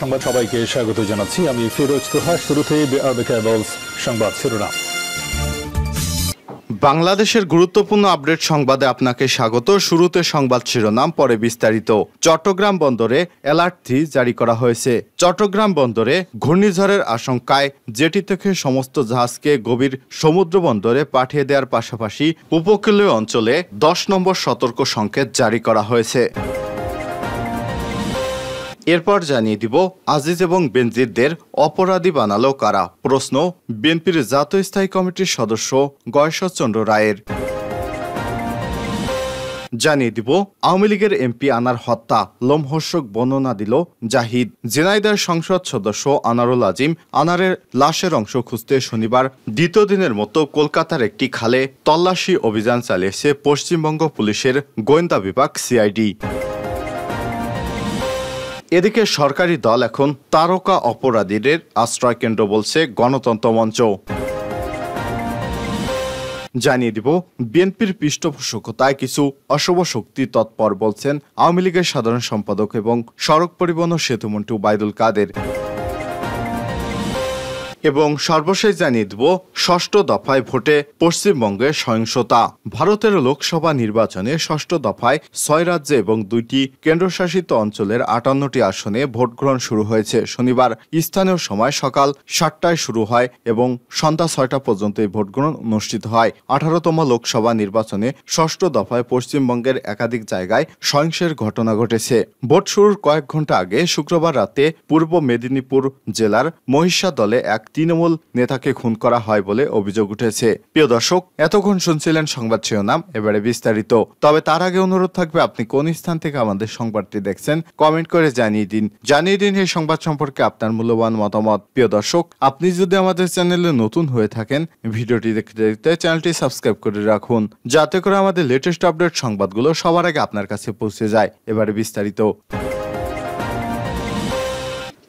সংবাদ সবাইকে স্বাগত জানাচ্ছি আমি ফিরোজ তোহা। শুরুতে সংবাদ শিরোনাম। বাংলাদেশের গুরুত্বপূর্ণ আপডেট সংবাদে আপনাকে স্বাগত। শুরুতে সংবাদ শিরোনাম, পরে বিস্তারিত। চট্টগ্রাম বন্দরে অ্যালার্ট 3 জারি করা হয়েছে। চট্টগ্রাম বন্দরে ঘূর্ণিঝড়ের আশঙ্কায় জেটি থেকে সমস্ত জাহাজকে গভীর সমুদ্র বন্দরে পাঠিয়ে দেওয়ার পাশাপাশি উপকূলীয় অঞ্চলে 10 নম্বর সতর্ক সংকেত জারি করা হয়েছে। এরপর জানিয়ে দিব, আজিজ এবং বেনজিরদের অপরাধী বানালো কারা? প্রশ্ন বিএনপির জাতীয় স্থায়ী কমিটির সদস্য গয়েশ্বরচন্দ্র রায়ের। জানিয়ে দিব, আওয়ামী লীগের এমপি আনার হত্যা লোমহর্ষক বর্ণনা দিল জাহিদ। ঝিনাইদহ সংসদ সদস্য আনারুল আজিম আনারের লাশের অংশ খুঁজতে শনিবার দ্বিতীয় দিনের মতো কলকাতার একটি খালে তল্লাশি অভিযান চালিয়েছে পশ্চিমবঙ্গ পুলিশের গোয়েন্দা বিভাগ সিআইডি। এদিকে সরকারি দল এখন তারকা অপরাধীদের আশ্রয় কেন্দ্র বলছে গণতন্ত্র মঞ্চ। জানিয়ে দিব, বিএনপির পৃষ্ঠপোষকতায় কিছু অশুভ শক্তি তৎপর বলছেন আওয়ামী লীগের সাধারণ সম্পাদক এবং সড়ক পরিবহন ও সেতুমন্ত্রী ওবায়দুল কাদের। এবং সর্বশেষ জানিয়ে দেব, ষষ্ঠ দফায় ভোটে পশ্চিমবঙ্গে সহিংসতা। ভারতের লোকসভা নির্বাচনে ষষ্ঠ দফায় 6 রাজ্যে এবং 2টি কেন্দ্রশাসিত অঞ্চলের 58টি আসনে ভোট গ্রহণ শুরু হয়েছে। শনিবার স্থানীয় সময় সকাল 7টায় শুরু হয় এবং সন্ধ্যা 6টা পর্যন্ত এই ভোট গ্রহণ অনুষ্ঠিত হয়। 18তম লোকসভা নির্বাচনে ষষ্ঠ দফায় পশ্চিমবঙ্গের একাধিক জায়গায় সহিংসের ঘটনা ঘটেছে। ভোট শুরুর কয়েক ঘন্টা আগে শুক্রবার রাতে পূর্ব মেদিনীপুর জেলার মহিষাদলে এক তৃণমূল নেতাকে খুন করা হয় বলে অভিযোগ উঠেছে। প্রিয় দর্শক, এতক্ষণ শুনছিলেন সংবাদ শিরোনাম, এবারে বিস্তারিত। তবে তার আগে অনুরোধ থাকবে, আপনি কোন স্থান থেকে আমাদের সংবাদটি দেখছেন কমেন্ট করে জানিয়ে দিন এই সংবাদ সম্পর্কে আপনার মূল্যবান মতামত। প্রিয় দর্শক, আপনি যদি আমাদের চ্যানেলে নতুন হয়ে থাকেন, ভিডিওটি দেখতে চ্যানেলটি সাবস্ক্রাইব করে রাখুন, যাতে করে আমাদের লেটেস্ট আপডেট সংবাদগুলো সবার আগে আপনার কাছে পৌঁছে যায়। এবারে বিস্তারিত।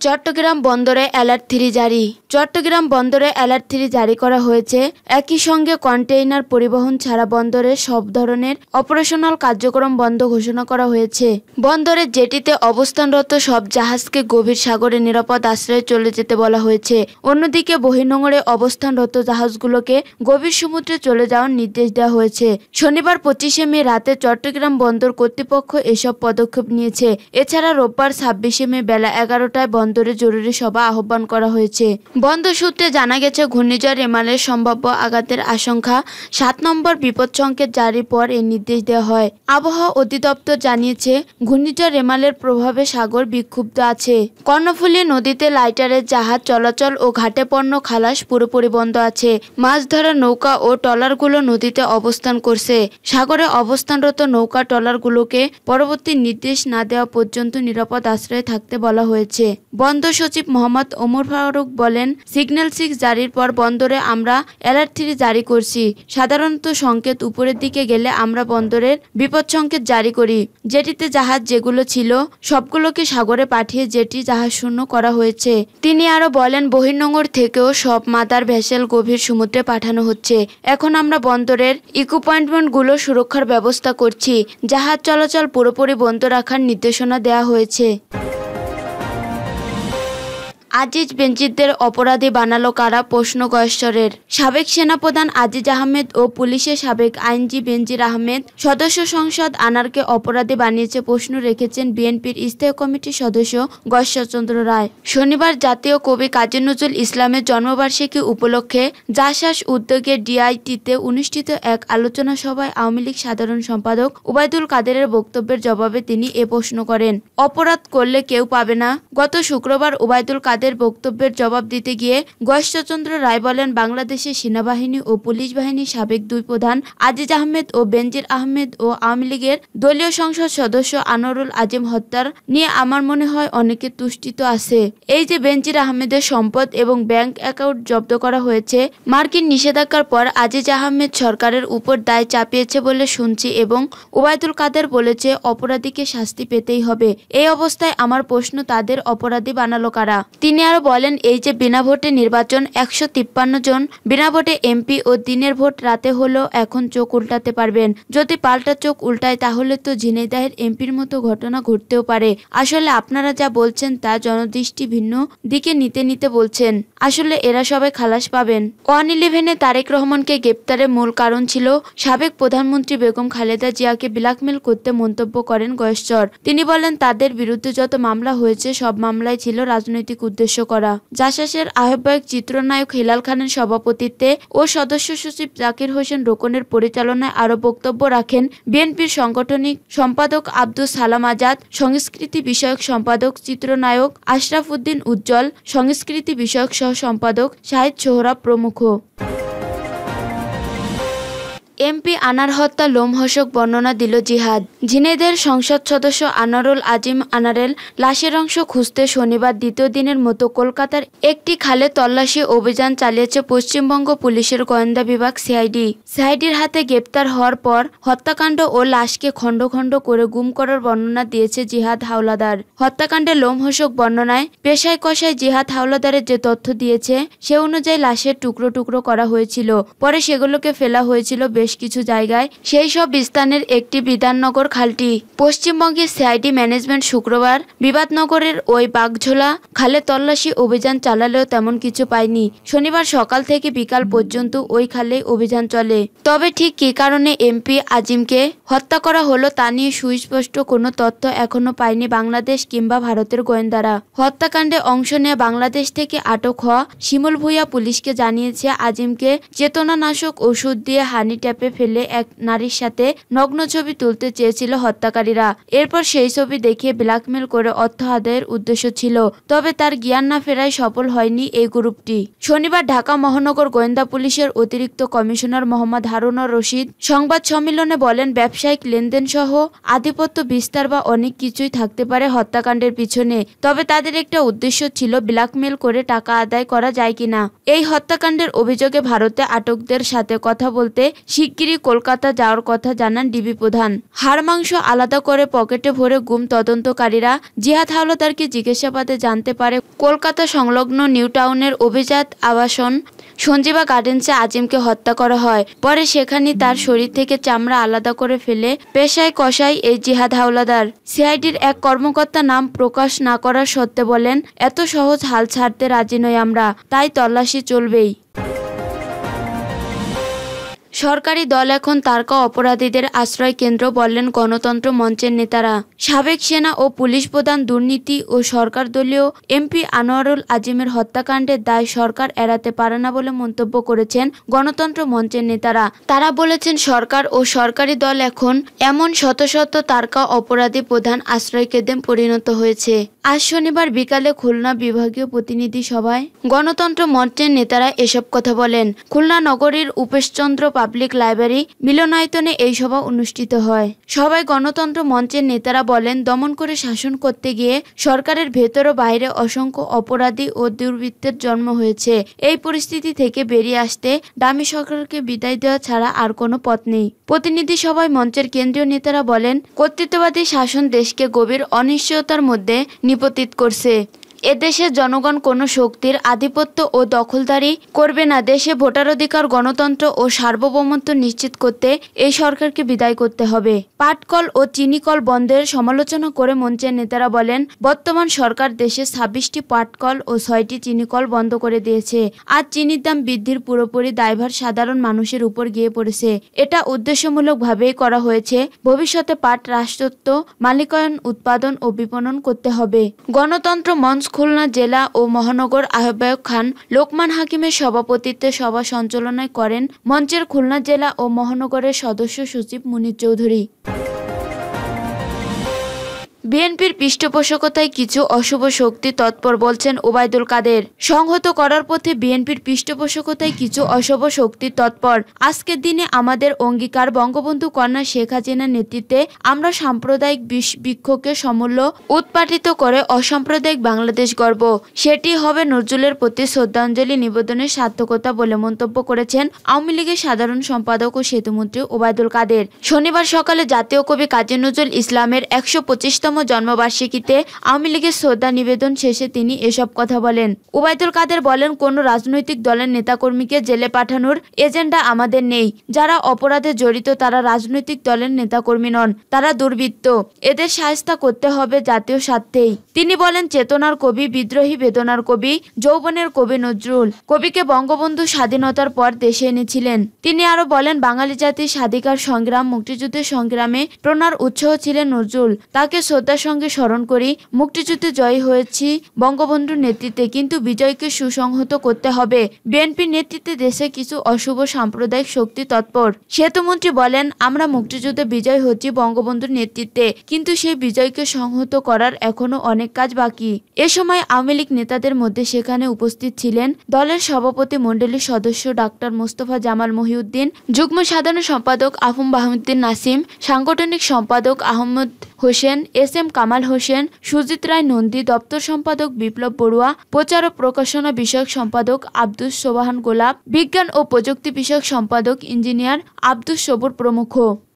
চট্টগ্রাম বন্দরে অ্যালার্ট 3 জারি। চট্টগ্রাম বন্দরে অ্যালার্ট 3 জারি করা হয়েছে। একই সঙ্গে কন্টেইনার পরিবহন ছাড়া বন্দরে সব ধরনের অপারেশনাল কার্যক্রম বন্ধ ঘোষণা করা হয়েছে। বন্দরের জেটিতে অবস্থানরত সব জাহাজকে গভীর সাগরে নিরাপদ আশ্রয়ে চলে যেতে বলা হয়েছে। অন্যদিকে বহির্নোঙরে অবস্থানরত জাহাজগুলোকে গভীর সমুদ্রে চলে যাওয়ার নির্দেশ দেওয়া হয়েছে। শনিবার 25শে মে রাতে চট্টগ্রাম বন্দর কর্তৃপক্ষ এসব পদক্ষেপ নিয়েছে। এছাড়া রোববার 26শে মে বেলা 11টায় বন্দরে জরুরি সভা আহ্বান করা হয়েছে। বন্দর সূত্রে জানা গেছে, ঘূর্ণিঝড় রেমালের সম্ভাব্য আঘাতের আশঙ্কা 7 নম্বর বিপদ সংকেত জারির পর এই নির্দেশ দেওয়া হয়। আবহাওয়া অধিদপ্তর জানিয়েছে, ঘূর্ণিঝড় রেমালের প্রভাবে সাগর বিক্ষুব্ধ আছে। কর্ণফুলী নদীতে লাইটারের জাহাজ চলাচল ও ঘাটে পণ্য খালাস পুরোপুরি বন্ধ আছে। মাছ ধরার নৌকা ও ট্রলারগুলো নদীতে অবস্থান করছে। সাগরে অবস্থানরত নৌকা ট্রলারগুলোকে পরবর্তী নির্দেশ না দেওয়া পর্যন্ত নিরাপদ আশ্রয়ে থাকতে বলা হয়েছে। বন্দর সচিব মোহাম্মদ ওমর ফারুক বলেন, সিগন্যাল 6 জারির পর বন্দরে আমরা অ্যালার্ট 3 জারি করছি। সাধারণত সংকেত উপরের দিকে গেলে আমরা বন্দরের বিপদ সংকেত জারি করি। জেটিতে জাহাজ যেগুলো ছিল সবগুলোকে সাগরে পাঠিয়ে জেটি জাহাজ শূন্য করা হয়েছে। তিনি আরো বলেন, বহির্নোঙর থেকেও সব মাদার ভেসেল গভীর সমুদ্রে পাঠানো হচ্ছে। এখন আমরা বন্দরের ইকুইপমেন্টগুলো সুরক্ষার ব্যবস্থা করছি। জাহাজ চলাচল পুরোপুরি বন্ধ রাখার নির্দেশনা দেওয়া হয়েছে। আজিজ বেনজিরদের অপরাধী বানালো কারা? প্রশ্ন গয়েশ্বরের। সাবেক সেনাপ্রধান আজিজ আহমেদ ও পুলিশের সাবেক আইনজীবী বেনজির আহমেদ সদস্য সংসদ আনারকে অপরাধী বানিয়েছে প্রশ্ন রেখেছেন বিএনপির স্থায়ী কমিটির সদস্য গয়েশ্বরচন্দ্র রায়। শনিবার জাতীয় কবি কাজী নজরুল ইসলামের জন্মবার্ষিকী উপলক্ষে জাসাস উদ্যোগে ডিআইটিতে অনুষ্ঠিত এক আলোচনা সভায় আওয়ামী লীগ সাধারণ সম্পাদক ওবায়দুল কাদেরের বক্তব্যের জবাবে তিনি এ প্রশ্ন করেন। অপরাধ করলে কেউ পাবে না। গত শুক্রবার ওবায়দুল কাদের বক্তব্যের জবাব দিতে গিয়ে গয়েশ্বরচন্দ্র রায় বলেন, বাংলাদেশের সেনাবাহিনী ও পুলিশ বাহিনীর সাবেক 2 প্রধান আজিজ আহমেদ ও বেনজির আহমেদ ও আওয়ামী লীগের দলীয় সংসদ সদস্য আনোয়ারুল আজিম হত্যার নিয়ে আমার মনে হয় অনেকে তুষ্টিত আছে। এই যে বেনজির আহমেদের সম্পদ এবং ব্যাংক অ্যাকাউন্ট জব্দ করা হয়েছে, মার্কিন নিষেধাজ্ঞার পর আজিজ আহমেদ সরকারের উপর দায় চাপিয়েছে বলে শুনছি এবং ওবায়দুল কাদের বলেছে অপরাধীকে শাস্তি পেতেই হবে। এই অবস্থায় আমার প্রশ্ন, তাদের অপরাধী বানালো কারা? তিনি তিনি আরো বলেন, এই যে বিনা ভোটে নির্বাচন, 153 জন বিনা ভোটে এমপি ও দিনের ভোট রাতে হলো, এখন চোখ উল্টাতে পারবেন। যদি পাল্টা চোখ উল্টায় তাহলে তো ঝিনাইদহের এমপির মতো ঘটনা ঘটতেও পারে। আসলে আপনারা যা বলছেন তা জনদৃষ্টি ভিন্ন দিকে নিতে নিতে বলছেন। আসলে এরা সবাই খালাস পাবেন। 111-এ তারেক রহমানকে গ্রেপ্তারের মূল কারণ ছিল সাবেক প্রধানমন্ত্রী বেগম খালেদা জিয়াকে ব্ল্যাকমেল করতে মন্তব্য করেন গয়েশ্বর। তিনি বলেন, তাদের বিরুদ্ধে যত মামলা হয়েছে সব মামলাই ছিল রাজনৈতিক উদ্দেশ্য করা। জাসাসের আহ্বায়ক চিত্রনায়ক হেলাল খানের সভাপতিত্বে ও সদস্য সচিব জাকির হোসেন রোকনের পরিচালনায় আরো বক্তব্য রাখেন বিএনপির সাংগঠনিক সম্পাদক আব্দুস সালাম আজাদ, সংস্কৃতি বিষয়ক সম্পাদক চিত্রনায়ক আশরাফ উদ্দিন উজ্জ্বল, সংস্কৃতি বিষয়ক সহ সম্পাদক শাহিদ সোহরাব প্রমুখ। এমপি আনার হত্যা লোমহর্ষক বর্ণনা দিল জিহাদ। ঝিনাইদহের সংসদ সদস্য আনারুল আজিম আনারের লাশের অংশ খুঁজতে শনিবার দ্বিতীয় দিনের মতো কলকাতার একটি খালে তল্লাশি অভিযান চালিয়েছে পশ্চিমবঙ্গ পুলিশের গোয়েন্দা বিভাগ সিআইডি। সিআইডির হাতে গ্রেপ্তার হওয়ার পর হত্যাকাণ্ড ও লাশকে খণ্ড খণ্ড করে গুম করার বর্ণনা দিয়েছে জিহাদ হাওলাদার। হত্যাকাণ্ডের লোমহর্ষক বর্ণনায় পেশায় কষায় জিহাদ হাওলাদারের যে তথ্য দিয়েছে সে অনুযায়ী লাশের টুকরো টুকরো করা হয়েছিল, পরে সেগুলোকে ফেলা হয়েছিল বেশ কিছু জায়গায়, সেই সব স্থানের একটি বিধাননগর খালটি। পশ্চিমবঙ্গের সিআইডি ম্যানেজমেন্ট শুক্রবার বিবাদনগরের ওই বাগঝোলা খালে তল্লাশি অভিযান চালালেও তেমন কিছু পায়নি। শনিবার সকাল থেকে বিকাল পর্যন্ত ওই খালে অভিযান চলে। তবে ঠিক কী কারণে এমপি আজিমকে হত্যা করা হলো তা নিয়ে সুস্পষ্ট কোনো তথ্য এখনো পায়নি বাংলাদেশ কিংবা ভারতের গোয়েন্দারা। হত্যাকাণ্ডে অংশ নিয়ে বাংলাদেশ থেকে আটক হওয়া শিমুল ভূঁইয়া পুলিশকে জানিয়েছে, আজিমকে চেতনানাশক ওষুধ দিয়ে হানি ট্যাপে ফেলে এক নারীর সাথে নগ্ন ছবি তুলতে চেয়েছিল হত্যাকারীরা। এরপর সেই ছবি দেখিয়ে ব্ল্যাকমেল করে অর্থ আদায়ের উদ্দেশ্য ছিল। তবে তার জ্ঞান না ফেরায় সফল হয়নি এই গ্রুপটি। শনিবার ঢাকা মহানগর গোয়েন্দা পুলিশের অতিরিক্ত কমিশনার মোহাম্মদ হারুনুর রশিদ সংবাদ সম্মেলনে বলেন, ব্যবসায়িক লেনদেন সহ আধিপত্য বিস্তার বা অনেক কিছুই থাকতে পারে হত্যাকাণ্ডের পিছনে। তবে তাদের একটা উদ্দেশ্য ছিল ব্ল্যাকমেল করে টাকা আদায় করা যায় কিনা। এই হত্যাকাণ্ডের অভিযোগে ভারতে আটকদের সাথে কথা বলতে শিগগিরই কলকাতা যাওয়ার কথা জানান ডিবি প্রধান। হাড় মাংস আলাদা করে পকেটে ভরে গুম তদন্তকারীরা জিহাদ হাওলাদারকে জিজ্ঞাসাবাদে জানতে পারে কলকাতা সংলগ্ন নিউ টাউনের অভিজাত আবাসন সঞ্জীবা গার্ডেন্সে আজিমকে হত্যা করা হয়। পরে সেখানে তার শরীর থেকে চামড়া আলাদা করে ফেলে পেশায় কষায় এই জিহাদ হাওলাদার। সিআইডির এক কর্মকর্তা নাম প্রকাশ না করার সত্ত্বে বলেন, এত সহজ হাল ছাড়তে রাজি নই আমরা, তাই তল্লাশি চলবেই। সরকারি দল এখন তারকা অপরাধীদের আশ্রয় কেন্দ্র, বললেন গণতন্ত্র মঞ্চের নেতারা। সাবেক সেনা ও পুলিশ প্রধান দুর্নীতি ও সরকার দলীয় এমপি আনোয়ারুল আজিমের হত্যাকাণ্ডের দায় সরকার এড়াতে পারে না বলে মন্তব্য করেছেন গণতন্ত্র মঞ্চের নেতারা। তারা বলেছেন, সরকার ও সরকারি দল এখন এমন শত শত তারকা অপরাধী প্রধান আশ্রয় কেন্দ্রে পরিণত হয়েছে। আজ শনিবার বিকালে খুলনা বিভাগীয় প্রতিনিধি সভায় গণতন্ত্র মঞ্চের নেতারা এসব কথা বলেন। খুলনা নগরীর উপেশচন্দ্র পাবলিক লাইব্রেরি মিলনায়তনে এই সভা অনুষ্ঠিত হয়। সবাই গণতন্ত্র মঞ্চের নেতারা বলেন, দমন করে শাসন করতে গিয়ে সরকারের ভেতর ও বাইরে অসংখ্য অপরাধী ও দুর্বৃত্তের জন্ম হয়েছে। এই পরিস্থিতি থেকে বেরিয়ে আসতে ডামি সরকারকে বিদায় দেওয়া ছাড়া আর কোনো পথ নেই। প্রতিনিধি সভায় মঞ্চের কেন্দ্রীয় নেতারা বলেন, কর্তৃত্ববাদী শাসন দেশকে গভীর অনিশ্চয়তার মধ্যে নিপতিত করছে। এদেশের জনগণ কোনো শক্তির আধিপত্য ও দখলদারি করবে না। দেশে ভোটাধিকার, গণতন্ত্র ও সার্বভৌমত্ব নিশ্চিত করতে এই সরকারকে বিদায় করতে হবে। পাটকল ও চিনিকল বন্ধের সমালোচনা করে মঞ্চের নেতারা বলেন, বর্তমান সরকার দেশে 26টি পাটকল ও 6টি চিনিকল বন্ধ করে দিয়েছে। আর চিনির দাম বৃদ্ধির পুরোপুরি দায়ভার সাধারণ মানুষের উপর গিয়ে পড়েছে। এটা উদ্দেশ্যমূলকভাবেই করা হয়েছে। ভবিষ্যতে পাট রাষ্ট্রত্ব মালিকানাধীন উৎপাদন ও বিপণন করতে হবে। গণতন্ত্র মঞ্চ খুলনা জেলা ও মহানগর আহ্বায়ক খান লোকমান হাকিমের সভাপতিত্বে সভা সঞ্চালনা করেন মঞ্চের খুলনা জেলা ও মহানগরের সদস্য সচিব মুনির চৌধুরী। বিএনপির পৃষ্ঠপোষকতায় কিছু অশুভ শক্তি তৎপর, বলছেন ওবায়দুল কাদের। সংহত করার পথে বিএনপির পৃষ্ঠপোষকতায় কিছু অশুভ শক্তি তৎপর। আজকের দিনে আমাদের অঙ্গীকার, বঙ্গবন্ধু কন্যা শেখ হাসিনার নেতৃত্বে আমরা সাম্প্রদায়িক বিক্ষোভকে সমূল্য উৎপাটিত করে অসাম্প্রদায়িক বাংলাদেশ গড়ব। সেটি হবে নজরুলের প্রতি শ্রদ্ধাঞ্জলি নিবেদনের সার্থকতা বলে মন্তব্য করেছেন আওয়ামী লীগের সাধারণ সম্পাদক ও সেতুমন্ত্রী ওবায়দুল কাদের। শনিবার সকালে জাতীয় কবি কাজী নজরুল ইসলামের 125তম ১৩তম জন্মবার্ষিকীতে আওয়ামী লীগের শ্রদ্ধা নিবেদন শেষে তিনি এসব কথা বলেন। ওবায়দুল কাদের বলেন, কোন রাজনৈতিক দলের নেতাকর্মীকে জেলে পাঠানোর এজেন্ডা আমাদের নেই। যারা অপরাধে জড়িত তারা রাজনৈতিক দলের নেতাকর্মী নন, তারা দুর্বৃত্ত। এদের শায়েস্তা করতে হবে জাতীয় স্বার্থেই। তিনি বলেন, চেতনার কবি, বিদ্রোহী বেদনার কবি, যৌবনের কবি নজরুল কবিকে বঙ্গবন্ধু স্বাধীনতার পর দেশে এনেছিলেন। তিনি আরো বলেন, বাঙালি জাতির স্বাধিকার সংগ্রাম, মুক্তিযুদ্ধের সংগ্রামে প্রেরণার উৎস ছিলেন নজরুল। তাকে শ্রদ্ধার সঙ্গে স্মরণ করি। মুক্তিযুদ্ধে জয়ী হয়েছি বঙ্গবন্ধুর নেতৃত্বে, কিন্তু বিজয়কে সুসংহত করতে হবে। বিএনপির নেতৃত্বে দেশে কিছু অশুভ সাম্প্রদায়িক শক্তি তৎপর। সেতুমন্ত্রী বলেন, আমরা মুক্তিযুদ্ধে বিজয় হচ্ছি বঙ্গবন্ধুর নেতৃত্বে, কিন্তু সেই বিজয়কে সংহত করার এখনো অনেক কাজ বাকি। এ সময় আওয়ামী লীগ নেতাদের মধ্যে সেখানে উপস্থিত ছিলেন দলের সভাপতি মণ্ডলীর সদস্য ডাক্তার মোস্তফা জামাল মহিউদ্দিন, যুগ্ম সাধারণ সম্পাদক আফম বাহাউদ্দিন নাসিম, সাংগঠনিক সম্পাদক আহমদ হোসেন, এস.এম. কামাল হোসেন, সুজিত রায় নন্দী, দপ্তর সম্পাদক বিপ্লব বড়ুয়া, প্রচার ও প্রকাশনা বিষয়ক সম্পাদক আব্দুস সোবাহান গোলাপ, বিজ্ঞান ও প্রযুক্তি বিষয়ক সম্পাদক ইঞ্জিনিয়ার আব্দুস সবুর প্রমুখ।